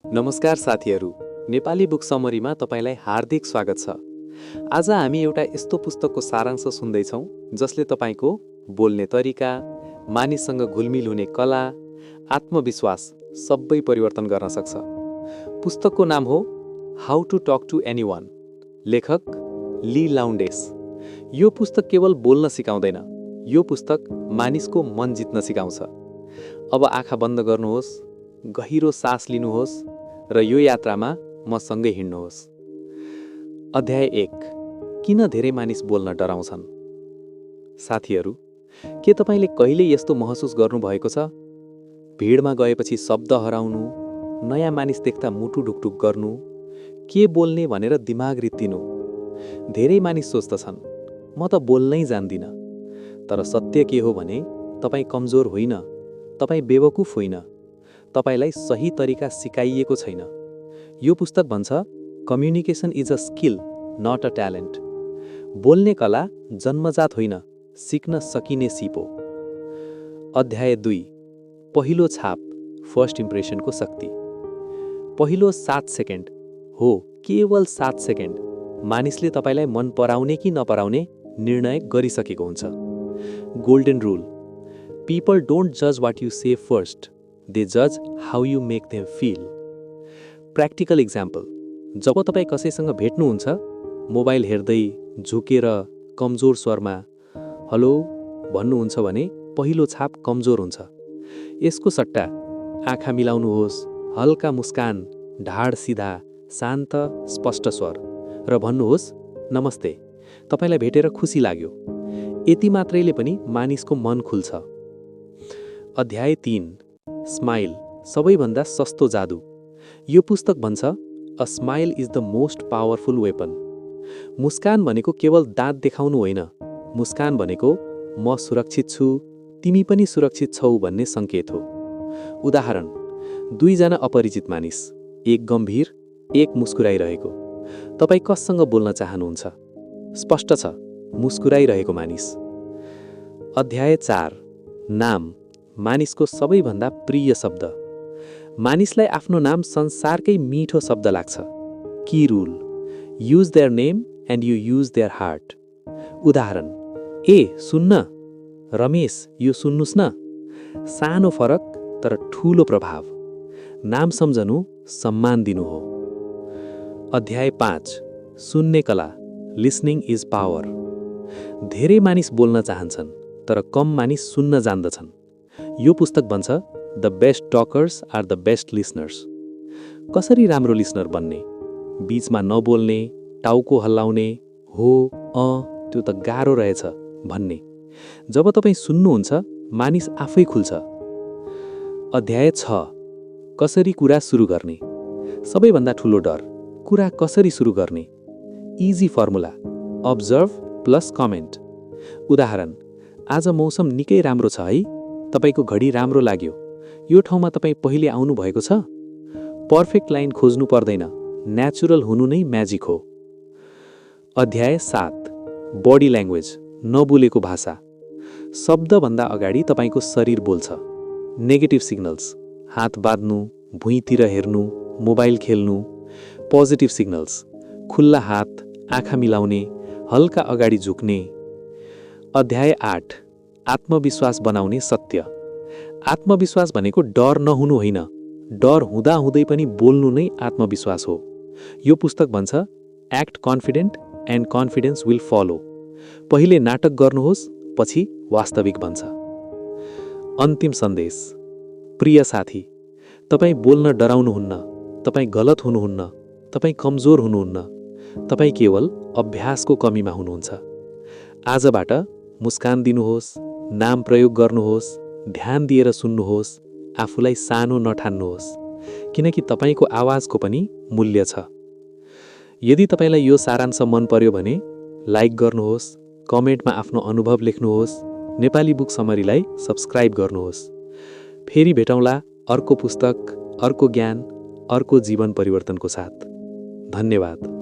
नमस्कार साथीहरू, नेपाली बुक समरीमा तपाईलाई हार्दिक स्वागत छ। आज हामी एउटा यस्तो पुस्तकको सारांश सुन्दैछौँ जसले तपाईको बोल्ने तरिका, मानिससँग घुलमिल हुने कला, आत्मविश्वास सबै परिवर्तन गर्न सक्छ। पुस्तकको नाम हो how to talk to anyone. लेखक ली लाउन्डेस। यो पुस्तक केवल बोल्न सिकाउँदैन, यो पुस्तक मानिसको मन जित्न सिकाउँछ। अब आँखा बन्द गर्नुहोस्, गहिरो सास लिनुहोस् र यो यात्रामा मसँगै हिँड्नुहोस्। अध्याय 1। किन धेरै मानिस बोल्न डराउँछन्? साथीहरू, के तपाईले कहिले यस्तो महसुस गर्नुभएको छ? भिडमा गएपछि शब्द हराउनु, नयाँ मानिस देख्दा मुटु ढुकढुक गर्नु, के बोल्ने भनेर दिमाग रित्तिनु। धेरै मानिस सोच्दछन्, म त बोल्नै जान्दिन। तर सत्य के हो भने तपाई कमजोर होइन, तपाई बेवकुफ होइन, तपाईलाई सही तरिका सिकाइएको छैन। यो पुस्तक भन्छ, communication is a skill, not a talent. बोल्ने कला जन्मजात होइन, सिक्न सकिने सिप हो। अध्याय 2। पहिलो छाप, फर्स्ट इम्प्रेसनको शक्ति। पहिलो 7 सेकेन्ड, हो केवल 7 सेकेन्ड, मानिसले तपाईलाई मन पराउने कि नपराउने निर्णय गरिसकेको हुन्छ। गोल्डन रुल, पीपल डोन्ट जज what you say first, they जज how you make them feel. Practical example, जब तपाईँ कसैसँग भेट्नुहुन्छ, मोबाइल हेर्दै झुकेर कमजोर स्वरमा हेलो भन्नुहुन्छ भने पहिलो छाप कमजोर हुन्छ। यसको सट्टा आँखा मिलाउनुहोस्, हल्का मुस्कान, ढाड सिधा, शान्त स्पष्ट स्वर र भन्नुहोस्, नमस्ते, तपाईलाई भेटेर खुसी लाग्यो। यति मात्रैले पनि मानिसको मन खुल्छ। अध्याय 3। स्माइल, सबैभन्दा सस्तो जादु। यो पुस्तक भन्छ, a smile is the most powerful weapon. मुस्कान भनेको केवल दाँत देखाउनु होइन, मुस्कान भनेको म सुरक्षित छु, तिमी पनि सुरक्षित छौ भन्ने सङ्केत हो। उदाहरण, 2 जना अपरिचित मानिस, एक गम्भीर, एक मुस्कुराइरहेको। तपाईँ कससँग बोल्न चाहनुहुन्छ? स्पष्ट छ, मुस्कुराइरहेको मानिस। अध्याय 4। नाम, मानिसको सबैभन्दा प्रिय शब्द। मानिसलाई आफ्नो नाम संसारकै मिठो शब्द लाग्छ। Key rule, use their name and you use their heart. उदाहरण, ए सुन्न, रमेश यो सुन्नुस् न। सानो फरक तर ठूलो प्रभाव। नाम सम्झनु, सम्मान दिनु हो। अध्याय 5। सुन्ने कला, लिसनिङ इज पावर। धेरै मानिस बोल्न चाहन्छन्, तर कम मानिस सुन्न जान्दछन्। यो पुस्तक भन्छ, the best talkers are the best listeners. कसरी राम्रो लिसनर बन्ने? बीचमा नबोल्ने, टाउको हल्लाउने, हो त्यो त गाह्रो रहेछ भन्ने। जब तपाईँ सुन्नुहुन्छ, मानिस आफै खुल्छ। अध्याय 6। कसरी कुरा सुरु गर्ने? सबैभन्दा ठूलो डर, कुरा कसरी सुरु गर्ने? Easy formula, observe plus comment. उदाहरण, आज मौसम निकै राम्रो छ है, तपाईको घडी राम्रो लाग्यो, यो ठाउँमा तपाईँ पहिले आउनु भएको छ? पर्फेक्ट लाइन खोज्नु पर्दैन, नेचुरल हुनु नै म्याजिक हो। अध्याय 7। बडी ल्याङ्ग्वेज, नबोलेको भाषा। शब्दभन्दा अगाडि तपाईको शरीर बोल्छ। नेगेटिभ सिग्नल्स, हात बाँध्नु, भुइँतिर हेर्नु, मोबाइल खेल्नु। पोजिटिभ सिग्नल्स, खुल्ला हात, आँखा मिलाउने, हल्का अगाडि झुक्ने। अध्याय 8। आत्मविश्वास बनाउने सत्य। आत्मविश्वास भनेको डर नहुनु होइन, डर हुँदाहुँदै पनि बोल्नु नै आत्मविश्वास हो। यो पुस्तक भन्छ, act confident and confidence will follow. पहिले नाटक गर्नुहोस्, पछि वास्तविक बन्छ। अन्तिम सन्देश, प्रिय साथी, तपाईँ बोल्न डराउनुहुन्न, तपाईँ गलत हुनुहुन्न, तपाईँ कमजोर हुनुहुन्न, तपाईँ केवल अभ्यासको कमीमा हुनुहुन्छ। आजबाट मुस्कान दिनुहोस्, नाम प्रयोग गर्नुहोस्, ध्यान दिएर सुन्नुहोस्, आफूलाई सानो नठान्नुहोस्, किनकि तपाईको आवाजको पनि मूल्य छ। यदि तपाईलाई यो सारांश मन पर्यो भने लाइक गर्नुहोस्, कमेन्टमा आफ्नो अनुभव लेख्नुहोस्, नेपाली बुक समरीलाई सब्स्क्राइब गर्नुहोस्। फेरि भेटौँला अर्को पुस्तक, अर्को ज्ञान, अर्को जीवन परिवर्तनको साथ। धन्यवाद।